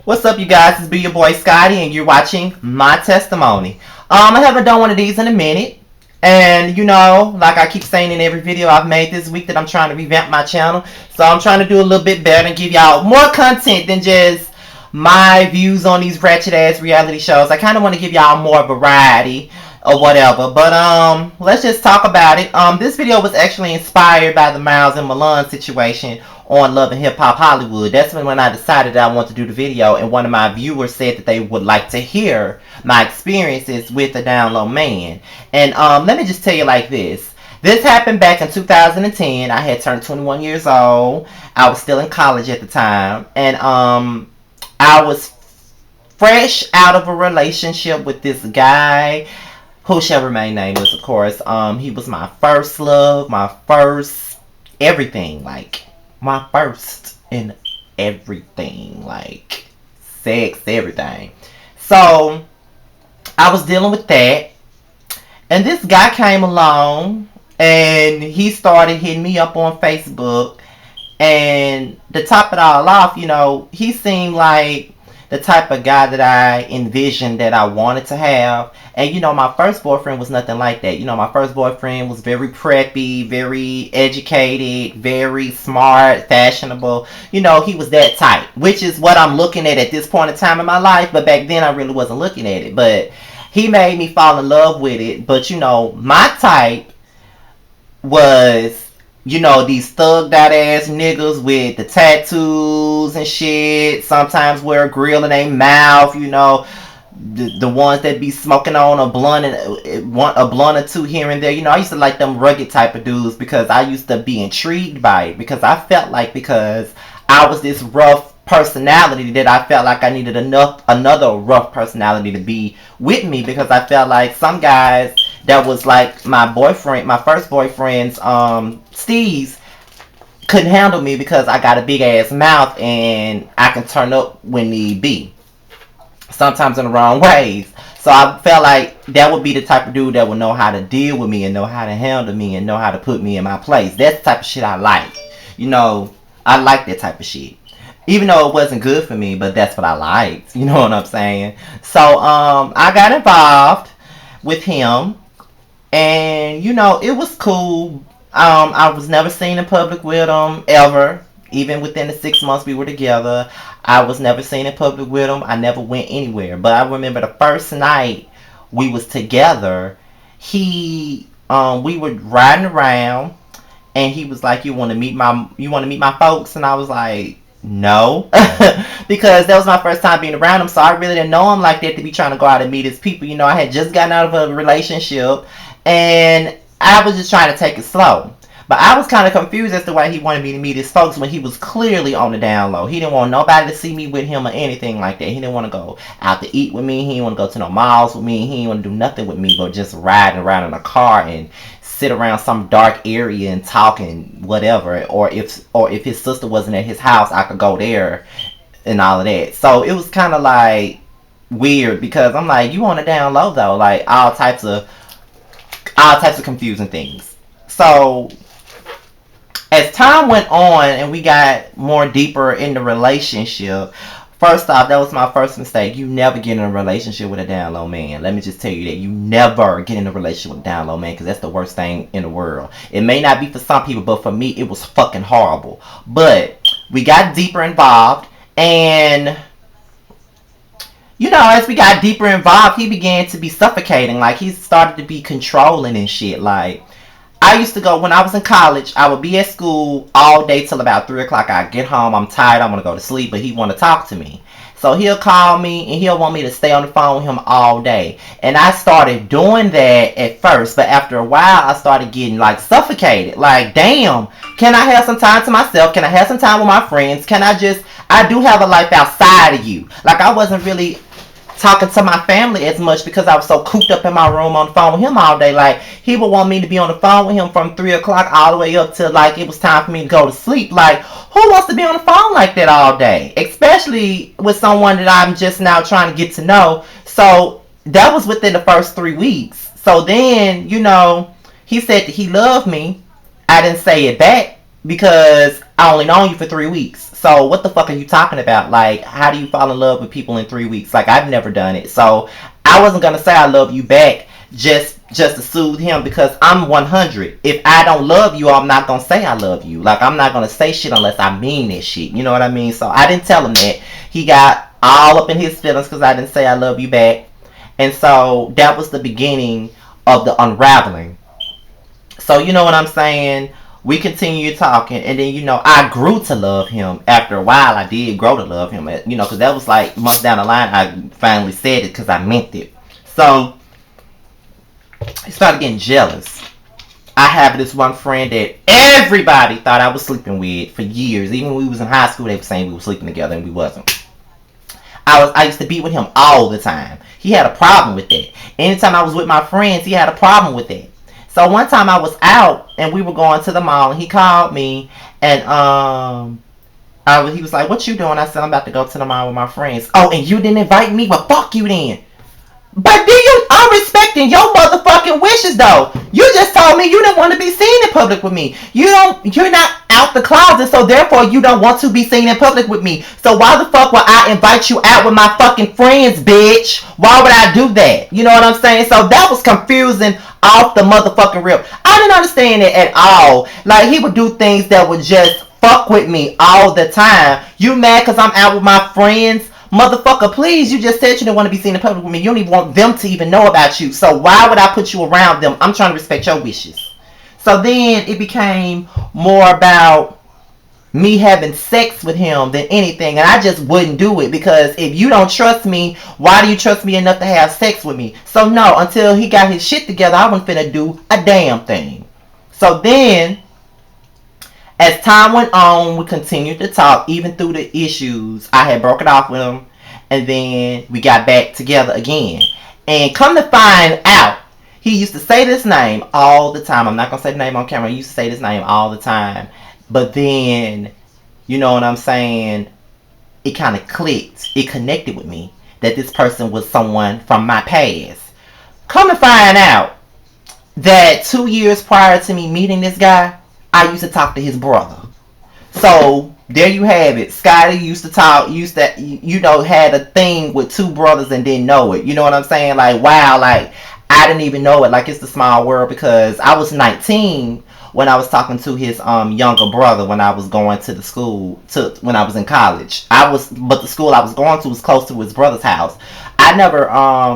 What's up, you guys? It's be your boy Scotty, and you're watching my testimony. I haven't done one of these in a minute, and like I keep saying in every video I've made this week, that I'm trying to revamp my channel. So I'm trying to do a little bit better and give y'all more content than just my views on these ratchet ass reality shows. I kind of want to give y'all more variety or whatever. But let's just talk about it. This video was actually inspired by the Miles and Milan situation on Love and Hip Hop Hollywood. That's when I decided that I want to do the video, and one of my viewers said that they would like to hear my experiences with the down low man. And let me just tell you like this. This happened back in 2010. I had turned 21 years old. I was still in college at the time, and I was fresh out of a relationship with this guy who shall remain nameless, of course. He was my first love, my first everything, like my first in everything, like sex, everything. So I was dealing with that, and this guy came along and he started hitting me up on Facebook. And to top it all off, he seemed like the type of guy that I envisioned that I wanted to have. And my first boyfriend was nothing like that. My first boyfriend was very preppy, very educated, very smart, fashionable. He was that type, which is what I'm looking at this point in time in my life. But back then I really wasn't looking at it. But he made me fall in love with it. But my type was, these thugged out ass niggas with the tattoos and shit. Sometimes wear a grill in their mouth, the ones that be smoking on a blunt or two here and there. I used to like them rugged type of dudes because I used to be intrigued by it, because I felt like, because I was this rough personality, that I felt like I needed another rough personality to be with me, because I felt like some guys that was like my first boyfriend's Steve's, couldn't handle me because I got a big ass mouth and I can turn up when need be, sometimes in the wrong ways. So I felt like that would be the type of dude that would know how to deal with me and know how to handle me and know how to put me in my place. That's the type of shit I like. I like that type of shit. Even though it wasn't good for me, but that's what I liked. You know what I'm saying? So I got involved with him, and it was cool. I was never seen in public with him ever. Even within the 6 months we were together, I was never seen in public with him. I never went anywhere. But I remember the first night we was together, we were riding around, and he was like, "You want to meet my folks?" And I was like, "No," because that was my first time being around him, so I really didn't know him like that to be trying to go out and meet his people. I had just gotten out of a relationship, and I was just trying to take it slow. But I was kind of confused as to why he wanted me to meet his folks when he was clearly on the down low. He didn't want nobody to see me with him or anything like that. He didn't want to go out to eat with me. He didn't want to go to no malls with me. He didn't want to do nothing with me but just riding around in a car and sit around some dark area and talk and whatever. Or if his sister wasn't at his house, I could go there and all of that. So it was kind of like weird, because I'm like, you on the down low though, like all types of confusing things. So as time went on and we got more deeper in the relationship, first off, that was my first mistake. You never get in a relationship with a down low man. Let me just tell you that. You never get in a relationship with a down low man, because that's the worst thing in the world. It may not be for some people, but for me, it was fucking horrible. But we got deeper involved, and as we got deeper involved, he began to be suffocating. Like, he started to be controlling and shit. Like, I used to go, when I was in college, I would be at school all day till about 3 o'clock. I get home, I'm tired, I want to go to sleep, but he want to talk to me. So he'll call me and he'll want me to stay on the phone with him all day. And I started doing that at first, but after a while, I started getting like suffocated. Like, damn, can I have some time to myself? Can I have some time with my friends? I do have a life outside of you. Like, I wasn't really talking to my family as much because I was so cooped up in my room on the phone with him all day. Like, he would want me to be on the phone with him from 3 o'clock all the way up to like it was time for me to go to sleep. Like, who wants to be on the phone like that all day? Especially with someone that I'm just now trying to get to know. So that was within the first 3 weeks. So then, he said that he loved me. I didn't say it back because I only known you for 3 weeks. So what the fuck are you talking about? Like, how do you fall in love with people in 3 weeks? Like, I've never done it. So I wasn't gonna say I love you back just to soothe him, because I'm 100. If I don't love you, I'm not gonna say I love you. Like, I'm not gonna say shit unless I mean that shit. You know what I mean? So I didn't tell him that. He got all up in his feelings because I didn't say I love you back. And so that was the beginning of the unraveling. So you know what I'm saying? We continued talking, and then I grew to love him. After a while, I did grow to love him. Because that was like months down the line. I finally said it because I meant it. So he started getting jealous. I have this one friend that everybody thought I was sleeping with for years. Even when we was in high school, they were saying we were sleeping together, and we wasn't. I used to be with him all the time. He had a problem with that. Anytime I was with my friends, he had a problem with that. So one time I was out and we were going to the mall, and he called me, and he was like, "What you doing?" I said, "I'm about to go to the mall with my friends." "Oh, and you didn't invite me?" "Well, fuck you then." But I'm respecting your motherfucking wishes though. You just told me you didn't want to be seen in public with me. You're not out the closet, so therefore you don't want to be seen in public with me. So why the fuck would I invite you out with my fucking friends, bitch? Why would I do that? You know what I'm saying? So that was confusing off the motherfucking rip. I didn't understand it at all. Like, he would do things that would just fuck with me all the time. You mad because I'm out with my friends? Motherfucker, please, you just said you didn't want to be seen in public with me. You don't even want them to even know about you. So why would I put you around them? I'm trying to respect your wishes. So then it became more about me having sex with him than anything. And I just wouldn't do it, because if you don't trust me, why do you trust me enough to have sex with me? So no, until he got his shit together, I wasn't finna do a damn thing. So then, as time went on, we continued to talk, even through the issues. I had broken off with him, and then we got back together again. And come to find out, he used to say this name all the time. I'm not going to say the name on camera. He used to say this name all the time. But then, you know what I'm saying, it kind of clicked. It connected with me that this person was someone from my past. Come to find out that 2 years prior to me meeting this guy, I used to talk to his brother. So there you have it. Scotty used to had a thing with two brothers and didn't know it. You know what I'm saying? Like, wow, like, I didn't even know it. Like, it's the small world, because I was 19 when I was talking to his younger brother when I was going to the school when I was in college. But the school I was going to was close to his brother's house. I never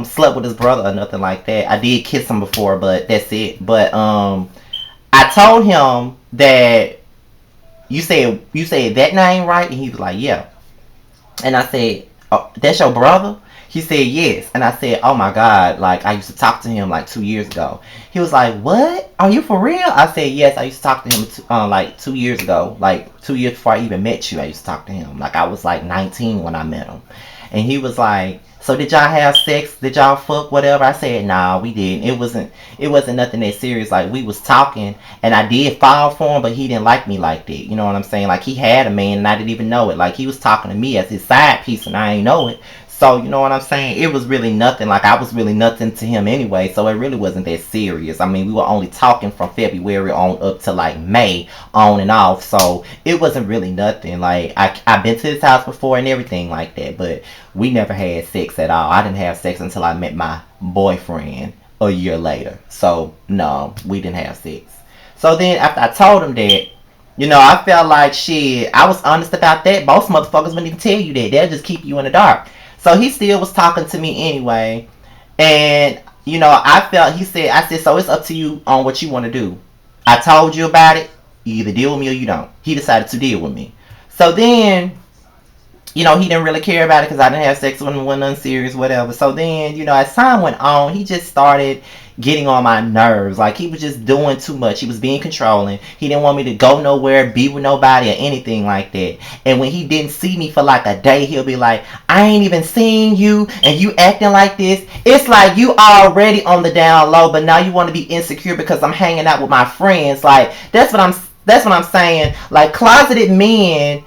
slept with his brother or nothing like that. I did kiss him before, but that's it. But I told him that you said that name, right? And he was like, "Yeah." And I said, "Oh, that's your brother?" He said, "Yes." And I said, "Oh my God, like, I used to talk to him like 2 years ago." He was like, "What? Are you for real?" I said, "Yes, I used to talk to him like 2 years ago. Like 2 years before I even met you, I used to talk to him. Like, I was like 19 when I met him." And he was like, "So did y'all have sex? Did y'all fuck, whatever?" I said, "Nah, we didn't. It wasn't nothing that serious. Like, we was talking, and I did fall for him, but he didn't like me like that. You know what I'm saying? Like, he had a man, and I didn't even know it. Like, he was talking to me as his side piece, and I ain't know it. So, you know what I'm saying? It was really nothing. Like, I was really nothing to him anyway, so it really wasn't that serious. I mean, we were only talking from February on up to, like, May, on and off, so it wasn't really nothing. Like, I've been to his house before and everything like that, but we never had sex at all. I didn't have sex until I met my boyfriend a year later. So, no, we didn't have sex. So then, after I told him that, I felt like, shit, I was honest about that. Most motherfuckers wouldn't even tell you that. They'll just keep you in the dark. So he still was talking to me anyway. And, I said, "So it's up to you on what you want to do. I told you about it. You either deal with me or you don't." He decided to deal with me. So then, he didn't really care about it because I didn't have sex with him, wasn't nothing serious, whatever. So then, as time went on, he just started getting on my nerves. Like, he was just doing too much. He was being controlling. He didn't want me to go nowhere, be with nobody, or anything like that. And when he didn't see me for like a day, he'll be like, "I ain't even seen you, and you acting like this." It's like, you already on the down low, but now you want to be insecure because I'm hanging out with my friends. Like, that's what I'm saying. Like, closeted men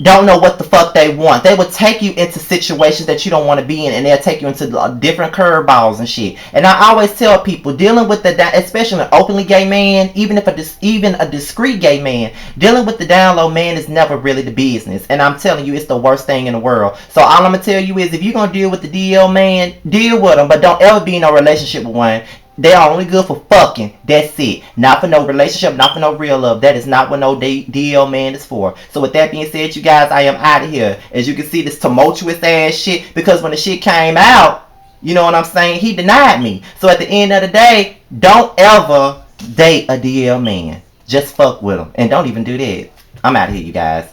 don't know what the fuck they want. They will take you into situations that you don't want to be in, and they'll take you into different curveballs and shit. And I always tell people, dealing with especially an openly gay man, even a discreet gay man, dealing with the down low man is never really the business. And I'm telling you, it's the worst thing in the world. So all I'm gonna tell you is, if you're gonna deal with the DL man, deal with them, but don't ever be in a relationship with one. They are only good for fucking. That's it. Not for no relationship, not for no real love. That is not what no DL man is for. So with that being said, you guys, I am out of here. As you can see, this tumultuous ass shit, because when the shit came out, you know what I'm saying, he denied me. So at the end of the day, don't ever date a DL man. Just fuck with him. And don't even do that. I'm out of here, you guys.